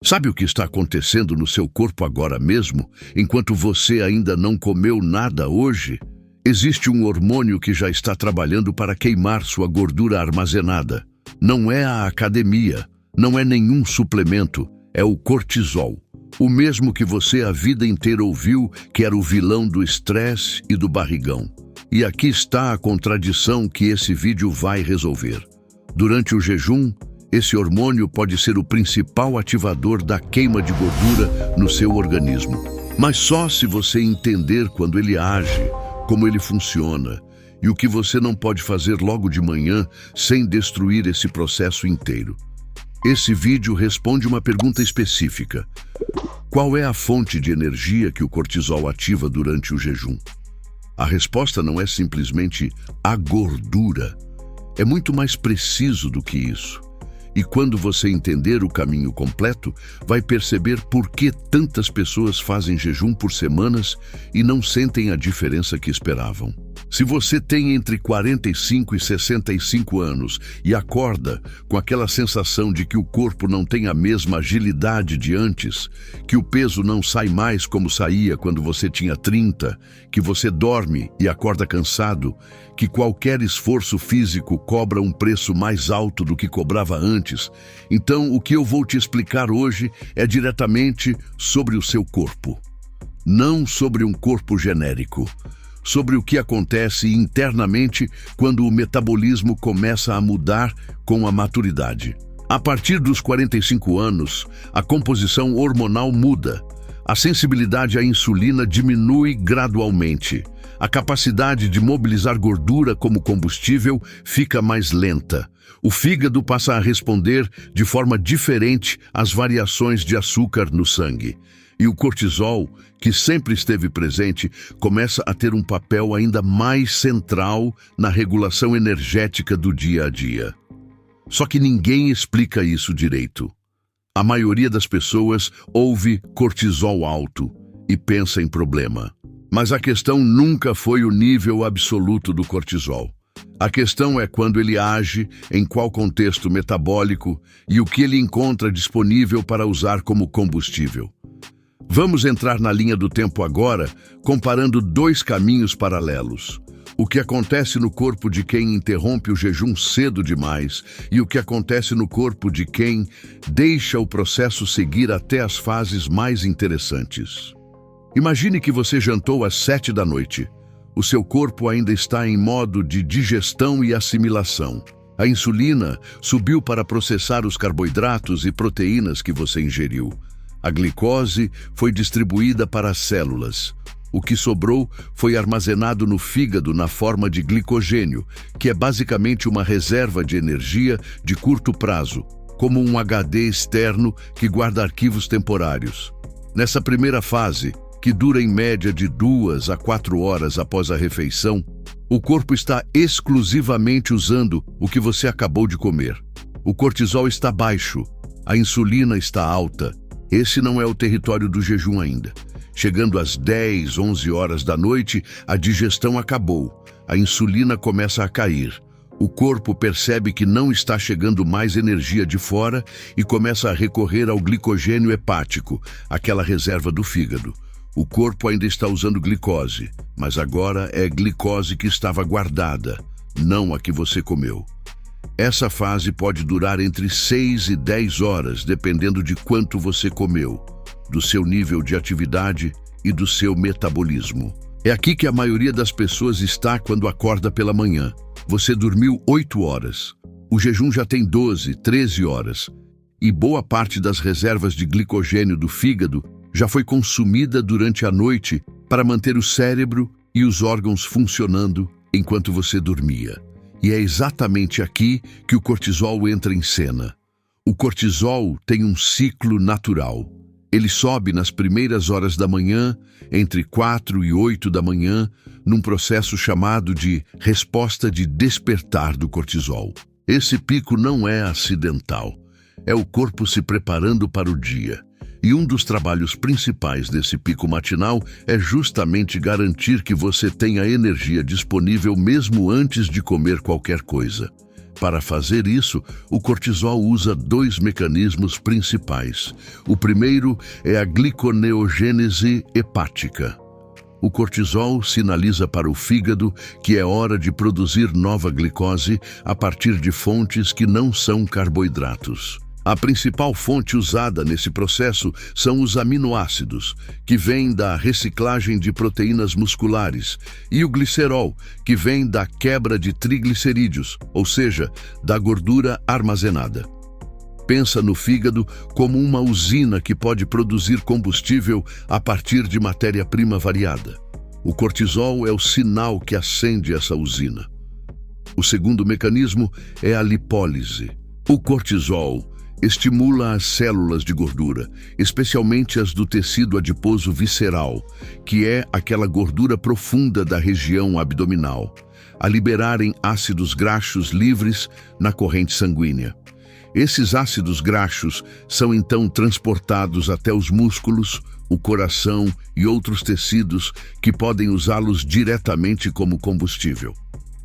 Sabe o que está acontecendo no seu corpo agora mesmo, enquanto você ainda não comeu nada hoje? Existe um hormônio que já está trabalhando para queimar sua gordura armazenada. Não é a academia, não é nenhum suplemento, é o cortisol. O mesmo que você a vida inteira ouviu que era o vilão do estresse e do barrigão. E aqui está a contradição que esse vídeo vai resolver. Durante o jejum, esse hormônio pode ser o principal ativador da queima de gordura no seu organismo. Mas só se você entender quando ele age, como ele funciona e o que você não pode fazer logo de manhã sem destruir esse processo inteiro. Esse vídeo responde uma pergunta específica. Qual é a fonte de energia que o cortisol ativa durante o jejum? A resposta não é simplesmente a gordura. É muito mais preciso do que isso. E quando você entender o caminho completo, vai perceber por que tantas pessoas fazem jejum por semanas e não sentem a diferença que esperavam. Se você tem entre 45 e 65 anos e acorda com aquela sensação de que o corpo não tem a mesma agilidade de antes, que o peso não sai mais como saía quando você tinha 30, que você dorme e acorda cansado, que qualquer esforço físico cobra um preço mais alto do que cobrava antes, então o que eu vou te explicar hoje é diretamente sobre o seu corpo. Não sobre um corpo genérico. Sobre o que acontece internamente quando o metabolismo começa a mudar com a maturidade. A partir dos 45 anos, a composição hormonal muda. A sensibilidade à insulina diminui gradualmente. A capacidade de mobilizar gordura como combustível fica mais lenta. O fígado passa a responder de forma diferente às variações de açúcar no sangue. E o cortisol, que sempre esteve presente, começa a ter um papel ainda mais central na regulação energética do dia a dia. Só que ninguém explica isso direito. A maioria das pessoas ouve cortisol alto e pensa em problema. Mas a questão nunca foi o nível absoluto do cortisol. A questão é quando ele age, em qual contexto metabólico e o que ele encontra disponível para usar como combustível. Vamos entrar na linha do tempo agora, comparando dois caminhos paralelos. O que acontece no corpo de quem interrompe o jejum cedo demais e o que acontece no corpo de quem deixa o processo seguir até as fases mais interessantes. Imagine que você jantou às 7 da noite. O seu corpo ainda está em modo de digestão e assimilação. A insulina subiu para processar os carboidratos e proteínas que você ingeriu. A glicose foi distribuída para as células. O que sobrou foi armazenado no fígado na forma de glicogênio, que é basicamente uma reserva de energia de curto prazo, como um HD externo que guarda arquivos temporários. Nessa primeira fase, que dura em média de 2 a 4 horas após a refeição, o corpo está exclusivamente usando o que você acabou de comer. O cortisol está baixo, a insulina está alta. Esse não é o território do jejum ainda. Chegando às 10, 11 horas da noite, a digestão acabou. A insulina começa a cair. O corpo percebe que não está chegando mais energia de fora e começa a recorrer ao glicogênio hepático, aquela reserva do fígado. O corpo ainda está usando glicose, mas agora é glicose que estava guardada, não a que você comeu. Essa fase pode durar entre 6 e 10 horas, dependendo de quanto você comeu, do seu nível de atividade e do seu metabolismo. É aqui que a maioria das pessoas está quando acorda pela manhã. Você dormiu 8 horas. O jejum já tem 12, 13 horas. E boa parte das reservas de glicogênio do fígado já foi consumida durante a noite para manter o cérebro e os órgãos funcionando enquanto você dormia. E é exatamente aqui que o cortisol entra em cena. O cortisol tem um ciclo natural. Ele sobe nas primeiras horas da manhã, entre 4 e 8 da manhã, num processo chamado de resposta de despertar do cortisol. Esse pico não é acidental. É o corpo se preparando para o dia. E um dos trabalhos principais desse pico matinal é justamente garantir que você tenha energia disponível mesmo antes de comer qualquer coisa. Para fazer isso, o cortisol usa dois mecanismos principais. O primeiro é a gliconeogênese hepática. O cortisol sinaliza para o fígado que é hora de produzir nova glicose a partir de fontes que não são carboidratos. A principal fonte usada nesse processo são os aminoácidos, que vêm da reciclagem de proteínas musculares, e o glicerol, que vem da quebra de triglicerídeos, ou seja, da gordura armazenada. Pensa no fígado como uma usina que pode produzir combustível a partir de matéria-prima variada. O cortisol é o sinal que acende essa usina. O segundo mecanismo é a lipólise. O cortisol estimula as células de gordura, especialmente as do tecido adiposo visceral, que é aquela gordura profunda da região abdominal, a liberarem ácidos graxos livres na corrente sanguínea. Esses ácidos graxos são então transportados até os músculos, o coração e outros tecidos que podem usá-los diretamente como combustível.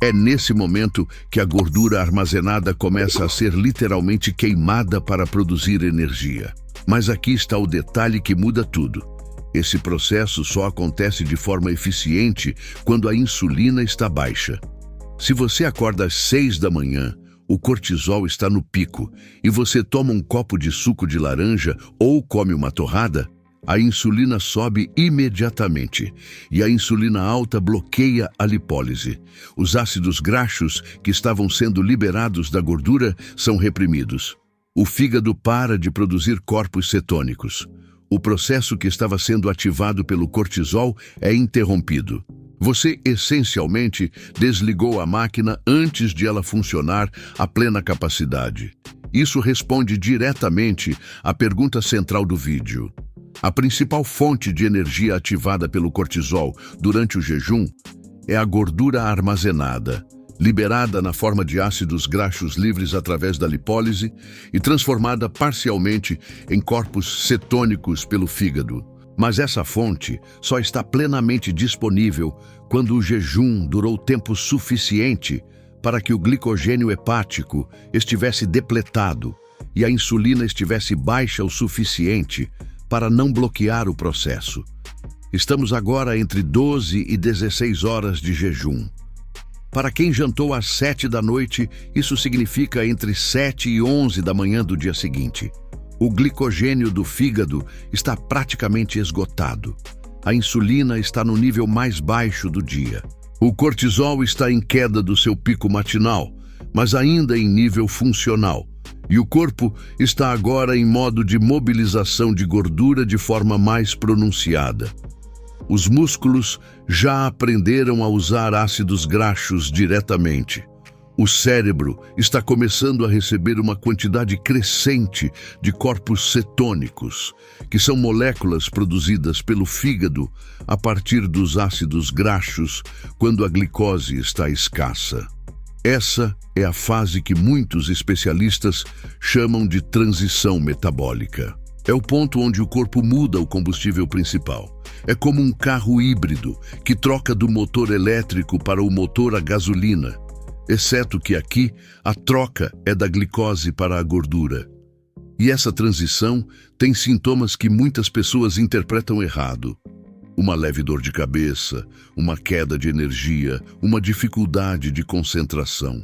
É nesse momento que a gordura armazenada começa a ser literalmente queimada para produzir energia. Mas aqui está o detalhe que muda tudo. Esse processo só acontece de forma eficiente quando a insulina está baixa. Se você acorda às 6 da manhã, o cortisol está no pico e você toma um copo de suco de laranja ou come uma torrada, a insulina sobe imediatamente e a insulina alta bloqueia a lipólise. Os ácidos graxos que estavam sendo liberados da gordura são reprimidos. O fígado para de produzir corpos cetônicos. O processo que estava sendo ativado pelo cortisol é interrompido. Você, essencialmente, desligou a máquina antes de ela funcionar a plena capacidade. Isso responde diretamente à pergunta central do vídeo. A principal fonte de energia ativada pelo cortisol durante o jejum é a gordura armazenada, liberada na forma de ácidos graxos livres através da lipólise e transformada parcialmente em corpos cetônicos pelo fígado. Mas essa fonte só está plenamente disponível quando o jejum durou tempo suficiente para que o glicogênio hepático estivesse depletado e a insulina estivesse baixa o suficiente para não bloquear o processo. Estamos agora entre 12 e 16 horas de jejum. Para quem jantou às 7 da noite, isso significa entre 7 e 11 da manhã do dia seguinte. O glicogênio do fígado está praticamente esgotado. A insulina está no nível mais baixo do dia. O cortisol está em queda do seu pico matinal, mas ainda em nível funcional. E o corpo está agora em modo de mobilização de gordura de forma mais pronunciada. Os músculos já aprenderam a usar ácidos graxos diretamente. O cérebro está começando a receber uma quantidade crescente de corpos cetônicos, que são moléculas produzidas pelo fígado a partir dos ácidos graxos quando a glicose está escassa. Essa é a fase que muitos especialistas chamam de transição metabólica. É o ponto onde o corpo muda o combustível principal. É como um carro híbrido que troca do motor elétrico para o motor a gasolina, exceto que aqui a troca é da glicose para a gordura. E essa transição tem sintomas que muitas pessoas interpretam errado. Uma leve dor de cabeça, uma queda de energia, uma dificuldade de concentração.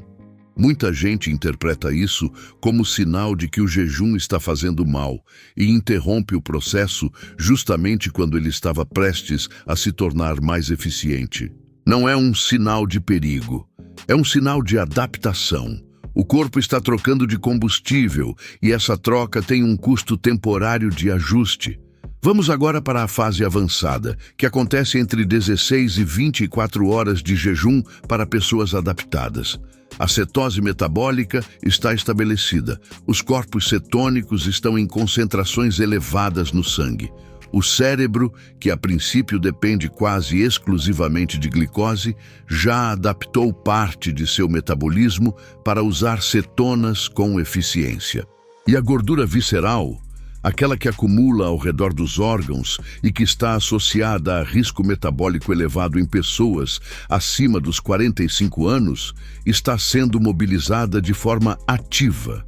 Muita gente interpreta isso como sinal de que o jejum está fazendo mal e interrompe o processo justamente quando ele estava prestes a se tornar mais eficiente. Não é um sinal de perigo, é um sinal de adaptação. O corpo está trocando de combustível e essa troca tem um custo temporário de ajuste. Vamos agora para a fase avançada, que acontece entre 16 e 24 horas de jejum para pessoas adaptadas. A cetose metabólica está estabelecida. Os corpos cetônicos estão em concentrações elevadas no sangue. O cérebro, que a princípio depende quase exclusivamente de glicose, já adaptou parte de seu metabolismo para usar cetonas com eficiência. E a gordura visceral, aquela que acumula ao redor dos órgãos e que está associada a risco metabólico elevado em pessoas acima dos 45 anos, está sendo mobilizada de forma ativa.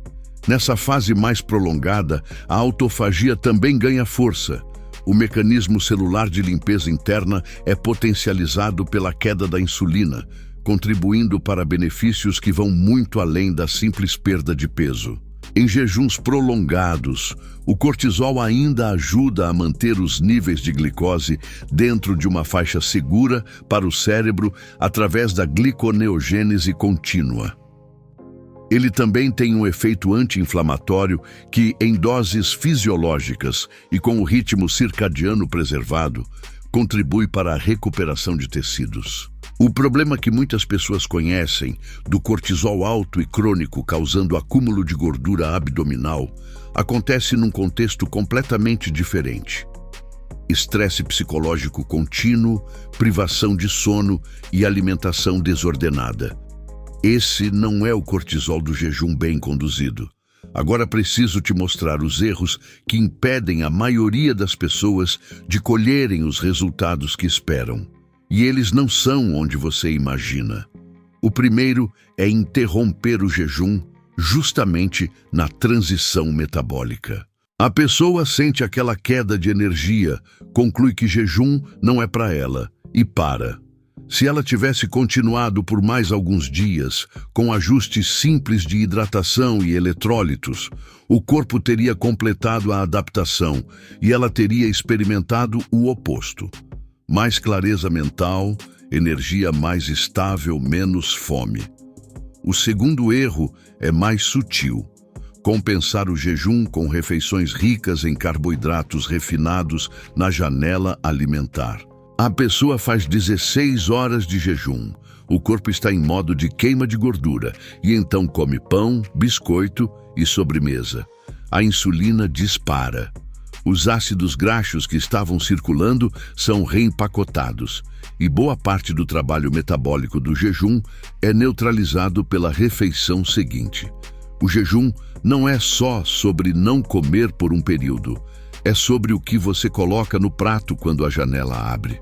Nessa fase mais prolongada, a autofagia também ganha força. O mecanismo celular de limpeza interna é potencializado pela queda da insulina, contribuindo para benefícios que vão muito além da simples perda de peso. Em jejuns prolongados, o cortisol ainda ajuda a manter os níveis de glicose dentro de uma faixa segura para o cérebro através da gliconeogênese contínua. Ele também tem um efeito anti-inflamatório que, em doses fisiológicas e com o ritmo circadiano preservado, contribui para a recuperação de tecidos. O problema que muitas pessoas conhecem do cortisol alto e crônico causando acúmulo de gordura abdominal acontece num contexto completamente diferente. Estresse psicológico contínuo, privação de sono e alimentação desordenada. Esse não é o cortisol do jejum bem conduzido. Agora preciso te mostrar os erros que impedem a maioria das pessoas de colherem os resultados que esperam. E eles não são onde você imagina. O primeiro é interromper o jejum justamente na transição metabólica. A pessoa sente aquela queda de energia, conclui que jejum não é para ela e para. Se ela tivesse continuado por mais alguns dias, com ajustes simples de hidratação e eletrólitos, o corpo teria completado a adaptação e ela teria experimentado o oposto. Mais clareza mental, energia mais estável, menos fome. O segundo erro é mais sutil. Compensar o jejum com refeições ricas em carboidratos refinados na janela alimentar. A pessoa faz 16 horas de jejum. O corpo está em modo de queima de gordura e então come pão, biscoito e sobremesa. A insulina dispara. Os ácidos graxos que estavam circulando são reempacotados e boa parte do trabalho metabólico do jejum é neutralizado pela refeição seguinte. O jejum não é só sobre não comer por um período, é sobre o que você coloca no prato quando a janela abre.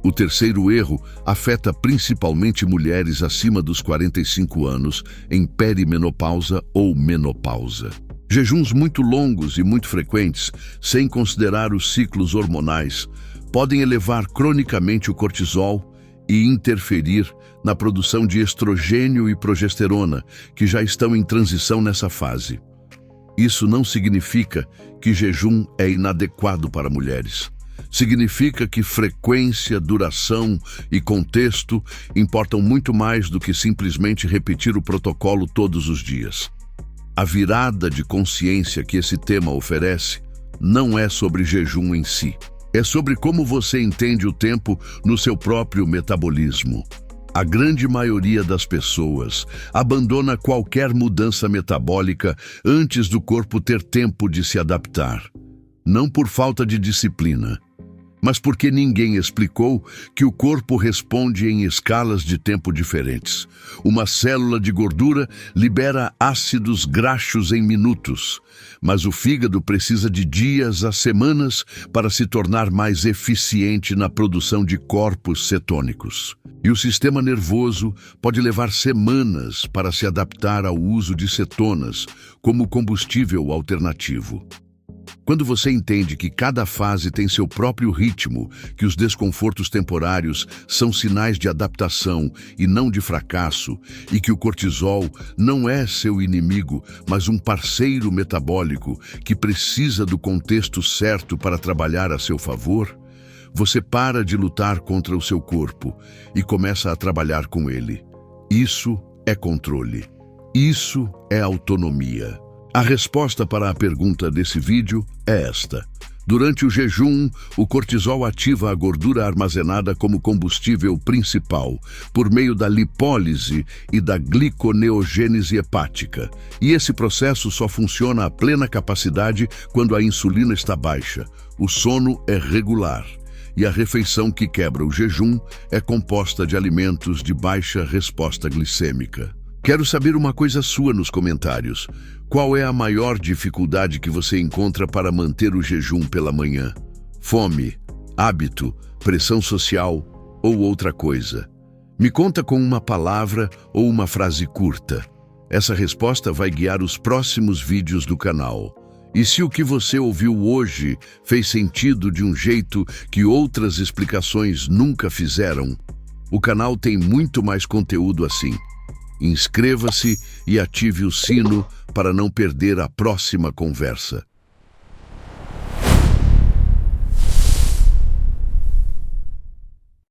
O terceiro erro afeta principalmente mulheres acima dos 45 anos em perimenopausa ou menopausa. Jejuns muito longos e muito frequentes, sem considerar os ciclos hormonais, podem elevar cronicamente o cortisol e interferir na produção de estrogênio e progesterona, que já estão em transição nessa fase. Isso não significa que jejum é inadequado para mulheres. Significa que frequência, duração e contexto importam muito mais do que simplesmente repetir o protocolo todos os dias. A virada de consciência que esse tema oferece não é sobre jejum em si. É sobre como você entende o tempo no seu próprio metabolismo. A grande maioria das pessoas abandona qualquer mudança metabólica antes do corpo ter tempo de se adaptar. Não por falta de disciplina, mas porque ninguém explicou que o corpo responde em escalas de tempo diferentes. Uma célula de gordura libera ácidos graxos em minutos, mas o fígado precisa de dias a semanas para se tornar mais eficiente na produção de corpos cetônicos. E o sistema nervoso pode levar semanas para se adaptar ao uso de cetonas como combustível alternativo. Quando você entende que cada fase tem seu próprio ritmo, que os desconfortos temporários são sinais de adaptação e não de fracasso, e que o cortisol não é seu inimigo, mas um parceiro metabólico que precisa do contexto certo para trabalhar a seu favor, você para de lutar contra o seu corpo e começa a trabalhar com ele. Isso é controle. Isso é autonomia. A resposta para a pergunta desse vídeo é esta. Durante o jejum, o cortisol ativa a gordura armazenada como combustível principal, por meio da lipólise e da gliconeogênese hepática. E esse processo só funciona a plena capacidade quando a insulina está baixa. O sono é regular. E a refeição que quebra o jejum é composta de alimentos de baixa resposta glicêmica. Quero saber uma coisa sua nos comentários. Qual é a maior dificuldade que você encontra para manter o jejum pela manhã? Fome, hábito, pressão social ou outra coisa? Me conta com uma palavra ou uma frase curta. Essa resposta vai guiar os próximos vídeos do canal. E se o que você ouviu hoje fez sentido de um jeito que outras explicações nunca fizeram, o canal tem muito mais conteúdo assim. Inscreva-se e ative o sino para não perder a próxima conversa.